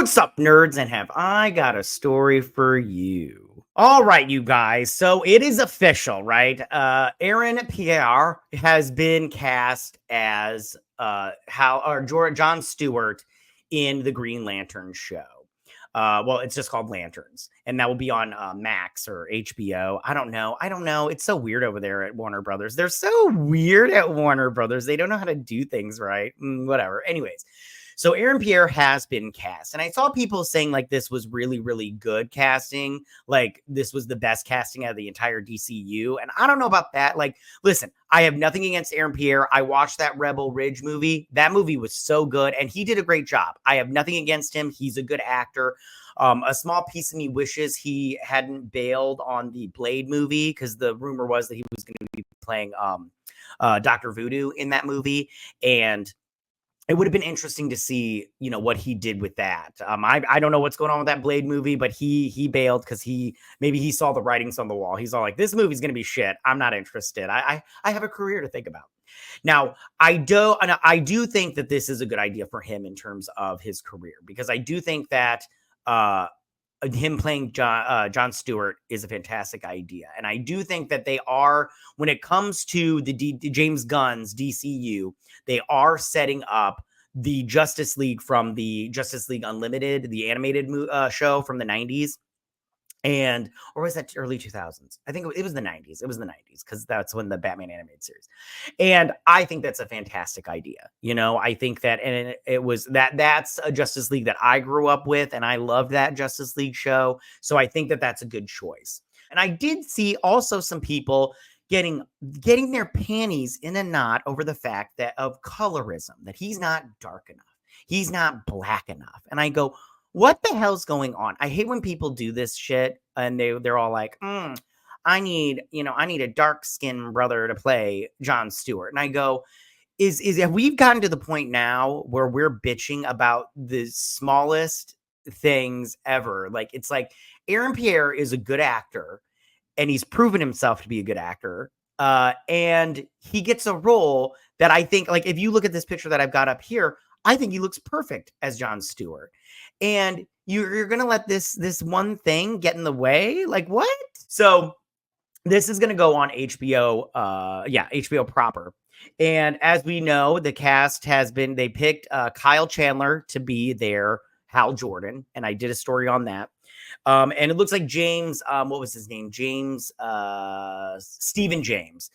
What's up, nerds? And have I got a story for you? All right, you guys. So it is official, right? Pierre has been cast as John Stewart in the Green Lantern show. Well, it's just called Lanterns, and that will be on Max or HBO. I don't know. It's so weird over there at Warner Brothers. They're so weird at Warner Brothers. They don't know how to do things right. Whatever. Anyways. So Pierre has been cast, and I saw people saying like this was really, really good casting. Like this was the best casting out of the entire DCU. And I don't know about that. Like, listen, I have nothing against Pierre. I watched that Rebel Ridge movie. That movie was so good, and he did a great job. I have nothing against him. He's a good actor. A small piece of me wishes he hadn't bailed on the Blade movie, because the rumor was that he was going to be playing Dr. Voodoo in that movie. And it would have been interesting to see, what he did with that. I don't know what's going on with that Blade movie, but he bailed because maybe he saw the writings on the wall. He's all like, this movie's going to be shit. I'm not interested. I have a career to think about. Now, I do think that this is a good idea for him in terms of his career, because I do think that him playing John Stewart is a fantastic idea. And I do think that they are, when it comes to the James Gunn's DCU, they are setting up the Justice League from the Justice League Unlimited, the animated show from the 90s. Or was that early 2000s? I think it was the 90s. It was the 90s, because that's when the Batman animated series. And I think that's a fantastic idea. I think that, and it was that's a Justice League that I grew up with, and I loved that Justice League show. So I think that that's a good choice. And I did see also some people getting their panties in a knot over the fact that of colorism, that he's not dark enough. He's not black enough. And I go, what the hell's going on? I hate when people do this shit and they're all like, I need a dark skinned brother to play John Stewart. And I go, have we gotten to the point now where we're bitching about the smallest things ever? Like, it's like Pierre is a good actor, and he's proven himself to be a good actor. And he gets a role that I think, like, if you look at this picture that I've got up here, I think he looks perfect as John Stewart. And you're going to let this one thing get in the way? Like, what? So this is going to go on HBO. HBO proper. And as we know, the cast they picked Kyle Chandler to be their Hal Jordan. And I did a story on that. And it looks like James, what was his name? Stephen James.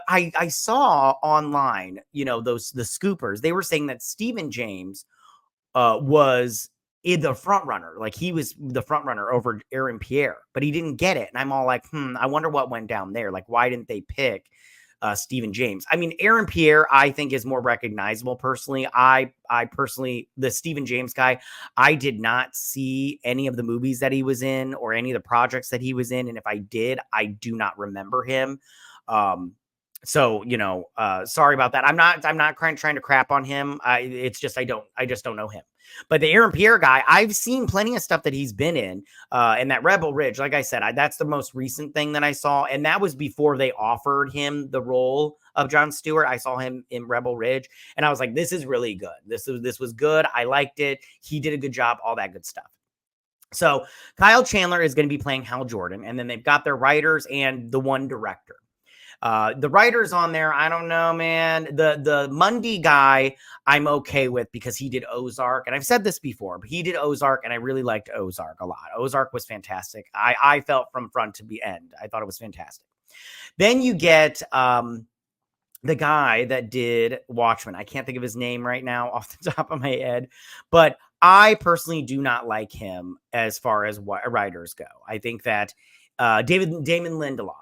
I saw online, the scoopers, they were saying that Stephen James was in the front runner. Like, he was the front runner over Pierre, but he didn't get it. And I'm all like, I wonder what went down there. Like, why didn't they pick Stephen James? I mean, Pierre, I think, is more recognizable personally. I personally, the Stephen James guy, I did not see any of the movies that he was in or any of the projects that he was in. And if I did, I do not remember him. So, sorry about that. I'm not trying to crap on him. I just don't know him. But the Pierre guy, I've seen plenty of stuff that he's been in that Rebel Ridge. Like I said, that's the most recent thing that I saw. And that was before they offered him the role of John Stewart. I saw him in Rebel Ridge, and I was like, this is really good. This was good. I liked it. He did a good job, all that good stuff. So Kyle Chandler is going to be playing Hal Jordan, and then they've got their writers and the one director. The writers on there, I don't know, man. The Mundy guy, I'm okay with, because he did Ozark. And I've said this before, but he did Ozark, and I really liked Ozark a lot. Ozark was fantastic. I felt from front to the end. I thought it was fantastic. Then you get the guy that did Watchman. I can't think of his name right now off the top of my head, but I personally do not like him as far as writers go. I think that Damon Lindelof,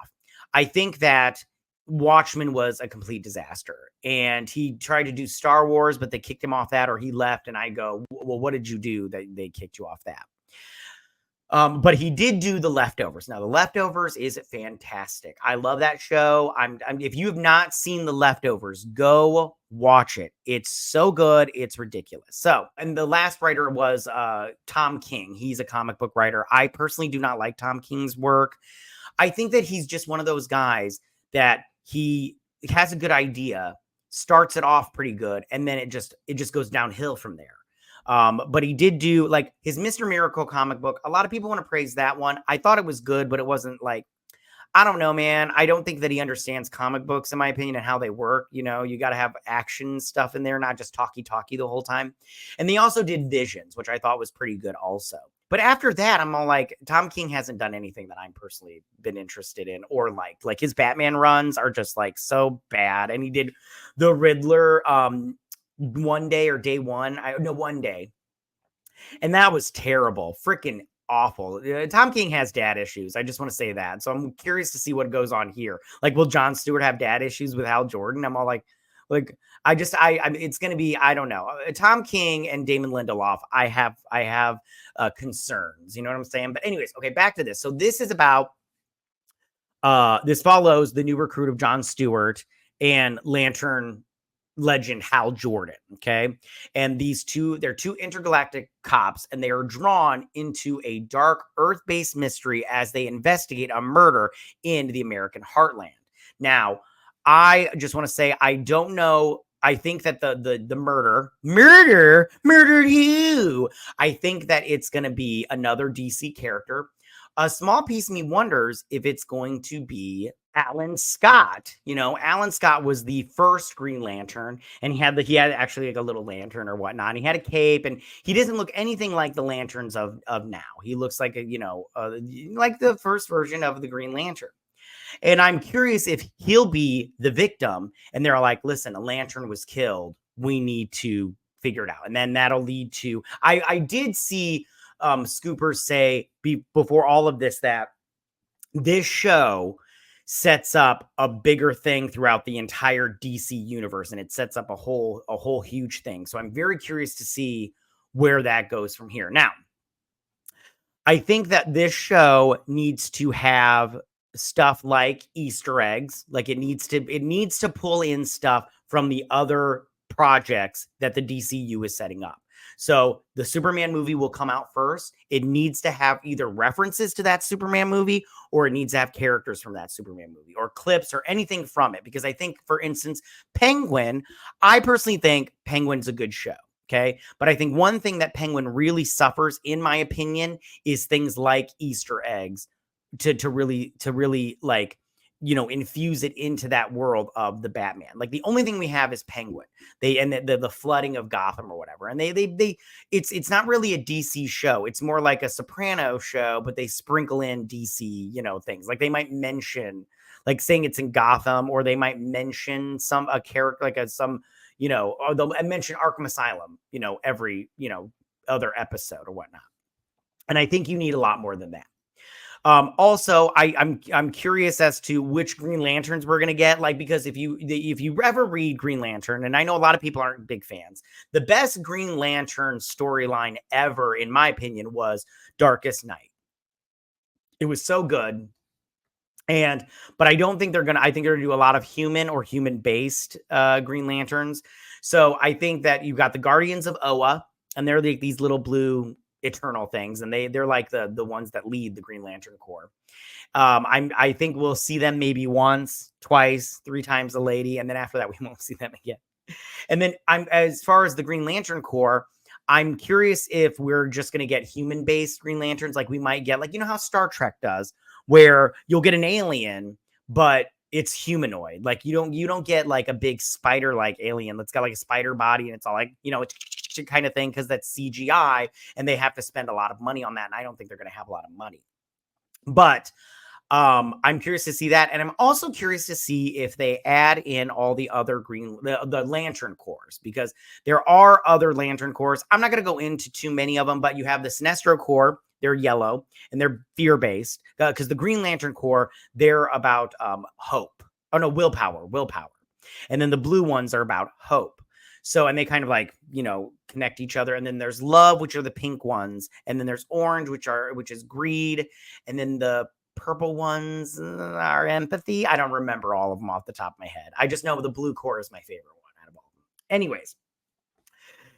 I think that Watchmen was a complete disaster, and he tried to do Star Wars, but they kicked him off that, or he left. And I go, well, what did you do that they kicked you off that? But he did do The Leftovers. Now, The Leftovers is fantastic. I love that show. If you have not seen The Leftovers, go watch it. It's so good. It's ridiculous. So, and the last writer was Tom King. He's a comic book writer. I personally do not like Tom King's work. I think that he's just one of those guys that he has a good idea, starts it off pretty good, and then it just goes downhill from there. But he did do like his Mr. Miracle comic book. A lot of people want to praise that one. I thought it was good, but it wasn't like, I don't know, man. I don't think that he understands comic books, in my opinion, and how they work. You know, you got to have action stuff in there, not just talky the whole time. And they also did Visions, which I thought was pretty good also. But after that, I'm all like, Tom King hasn't done anything that I'm personally been interested in or liked. Like his Batman runs are just like so bad. And he did the Riddler one day or day one. One day. And that was terrible. Freaking awful. Tom King has dad issues. I just want to say that. So I'm curious to see what goes on here. Like, will Jon Stewart have dad issues with Hal Jordan? I'm all like, it's going to be, I don't know. Tom King and Damon Lindelof, I have concerns. You know what I'm saying? But anyways, okay, back to this. So this is about, this follows the new recruit of Jon Stewart and Lantern legend Hal Jordan. Okay. And they're two intergalactic cops, and they are drawn into a dark Earth-based mystery as they investigate a murder in the American heartland. Now, I just want to say, I don't know. I think that the murdered who? I think that it's going to be another DC character. A small piece of me wonders if it's going to be Alan Scott. You know, Alan Scott was the first Green Lantern, and he had actually like a little lantern or whatnot. And he had a cape, and he doesn't look anything like the lanterns of now. He looks like like the first version of the Green Lantern. And I'm curious if he'll be the victim, and they're like, listen, a lantern was killed. We need to figure it out. And then that'll lead to, I did see Scooper say before all of this that this show sets up a bigger thing throughout the entire DC universe, and it sets up a whole huge thing. So I'm very curious to see where that goes from here. Now, I think that this show needs to have stuff like Easter eggs. Like it needs to pull in stuff from the other projects that the DCU is setting up. So the Superman movie will come out first. It needs to have either references to that Superman movie, or it needs to have characters from that Superman movie or clips or anything from it. Because I think, for instance, Penguin, I personally think Penguin's a good show. Okay. But I think one thing that Penguin really suffers, in my opinion, is things like Easter eggs to really like, infuse it into that world of the Batman. Like the only thing we have is Penguin. The flooding of Gotham or whatever. And it's not really a DC show. It's more like a Soprano show, but they sprinkle in DC, things. Like they might mention, like saying it's in Gotham, or they might mention a character, like or they'll mention Arkham Asylum, every, other episode or whatnot. And I think you need a lot more than that. Also, I'm curious as to which Green Lanterns we're gonna get. Like, because if you ever read Green Lantern, and I know a lot of people aren't big fans, the best Green Lantern storyline ever, in my opinion, was Darkest Night. It was so good. But I don't think they're gonna. I think they're gonna do a lot of human or human-based Green Lanterns. So I think that you got the Guardians of Oa, and they're these little blue eternal things, and they're like the ones that lead the Green Lantern Corps. I think we'll see them maybe once, twice, 3 times a lady, and then after that we won't see them again. And then as far as the Green Lantern Corps, I'm curious if we're just going to get human-based Green Lanterns, like we might get, like, how Star Trek does, where you'll get an alien, but it's humanoid. Like you don't get like a big spider-like alien that's got like a spider body, and it's all like, it's kind of thing, because that's CGI, and they have to spend a lot of money on that. And I don't think they're going to have a lot of money. But I'm curious to see that. And I'm also curious to see if they add in all the other the Lantern Corps, because there are other Lantern Corps. I'm not going to go into too many of them, but you have the Sinestro Corps. They're yellow, and they're fear-based, because the Green Lantern Corps, they're about hope. Oh, no, willpower. And then the blue ones are about hope. So, and they kind of like, connect each other. And then there's love, which are the pink ones. And then there's orange, which is greed. And then the purple ones are empathy. I don't remember all of them off the top of my head. I just know the blue core is my favorite one out of all of them. Anyways,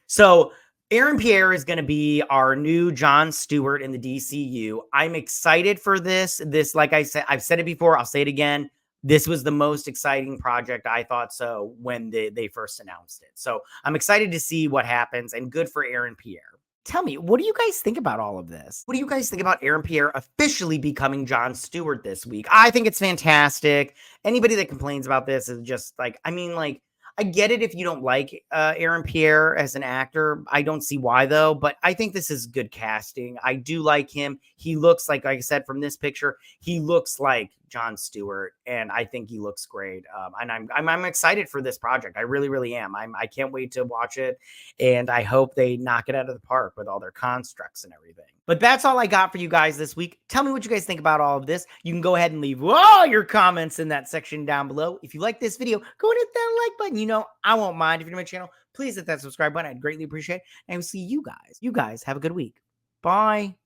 so Aaron Pierre is going to be our new Jon Stewart in the DCU. I'm excited for this. Like I said, I've said it before, I'll say it again. this was the most exciting project. I thought so when they first announced it. So I'm excited to see what happens, and good for Aaron Pierre. Tell me, what do you guys think about all of this? What do you guys think about Aaron Pierre officially becoming Jon Stewart this week? I think it's fantastic. Anybody that complains about this is just like, I mean, like, I get it if you don't like Aaron Pierre as an actor. I don't see why though, but I think this is good casting. I do like him. He looks like I said from this picture, he looks like Jon Stewart, and I think he looks great. And I'm excited for this project. I really, really am. I can't wait to watch it, and I hope they knock it out of the park with all their constructs and everything. But that's all I got for you guys this week. Tell me what you guys think about all of this. You can go ahead and leave all your comments in that section down below. If you like this video, go and hit that like button. You know, I won't mind. If you're new to my channel, please hit that subscribe button. I'd greatly appreciate it. And I will see you guys. You guys have a good week. Bye.